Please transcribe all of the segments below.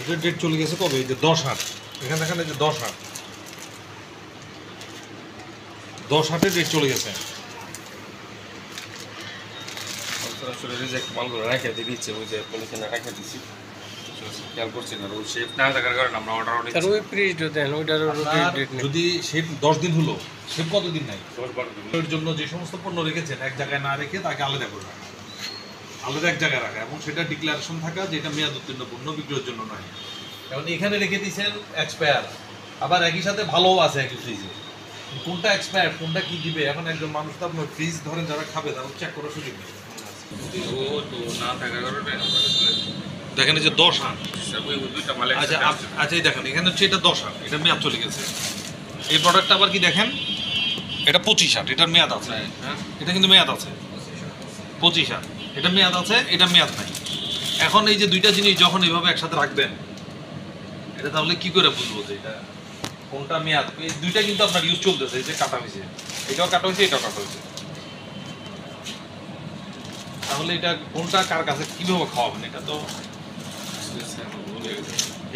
এটার ডেট চলে গেছে কবে? এই যে 10/8, এখানে দেখেন এই যে 10/8, 10/8-এর ডেট চলে গেছে। আসলে রিজেক্ট মালগুলো রেখে দিয়েছে, ওই যে পলিথিনে রেখে দিচ্ছি, খেয়াল করছি না। ওই শেপ না থাকার কারণে আমরা অর্ডার তার ওই প্রিজ দেন, ওইটার ডেট নেই। যদি শেপ 10 দিন হলো, শেপ কতদিন নাই? 10-12 দিন। এর জন্য যে সমস্ত পণ্য রেখেছেন এক জায়গায় না রেখে তাকে আলাদা করে রাখা, আলাদা এক জায়গায় রাখা, এবং সেটা ডিক্লারেশন থাকা যে এটা মেয়াদ উত্তীর্ণ পণ্য, বিক্রয়ের জন্য নয়। এখন এখানে রেখে দিয়েছেন এক্সপায়ার, আবার একই সাথে ভালোও আছে একই ফ্রিজে। কোনটা এক্সপায়ার, কোনটা কি দিবে? এখন একজন মানুষ তো আপনার ফ্রিজ ধরেন যারা খাবে তারা চেক করার সুযোগ নেই। ও তো না থাকার কারণে দেখেন এই যে 10/8। ওই দুইটা মাল আচ্ছা আচ্ছা, এই দেখেন এখানে হচ্ছে এটা 10/8, এটা মেয়াদ চলে গেছে। এই প্রোডাক্টটা আবার কি দেখেন, এটা 25/8, এটার মেয়াদ আছে। এটা কিন্তু মেয়াদ আছে 25/8, এটা মেয়াদ আছে, এটা মেয়াদ নাই। এখন এই যে দুইটা জিনিস যখন এইভাবে একসাথে রাখবেন, এটা তাহলে কি করে বুঝবো যে এটা কোনটা মেয়াদ? এই দুইটা কিন্তু আপনার ইউজ চলতেছে, এই যে কাটা হয়েছে, এটাও কাটা হয়েছে, এটাও কাটা হয়েছে। তাহলে এটা কোনটা কার কাছে কিভাবে খাওয়াবেন? এটা তো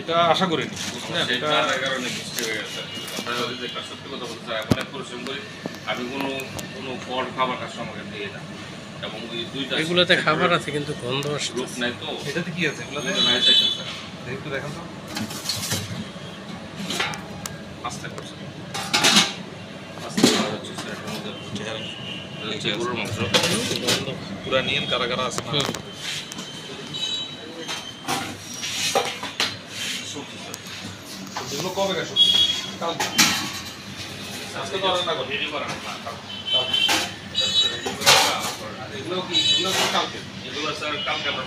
এটা আশা করিনি, বুঝলেন? এটা কারণে বৃষ্টি হয়ে গেছে। আপনারা যদি একটা সত্যি কথা বলতে চাই, এখন এক পরিশ্রম করি, আমি কোনো ফল খাবার কাস্টমারকে দিয়ে না, এবং ওই দুইটা এগুলোতে খাবার আছে কিন্তু গন্ধ আসছে। রূপ নাই তো। এটাতে কি আছে? এগুলোতে রাইস আইটেম স্যার, একটু দেখেন তো। আস্তে করছে আস্তে হচ্ছে স্যার, এর মধ্যে হচ্ছে গরুর মাংস গন্ধ। পুরা নিয়েন, কারা কারা আছে না? সবজি স্যার, এগুলো কবে গেছে? কালকে। আজকে তো রান্না করবো। রেডি করা না কালকে। রেডি করা এগুলো কি কালকে? এগুলো স্যার কালকে আমরা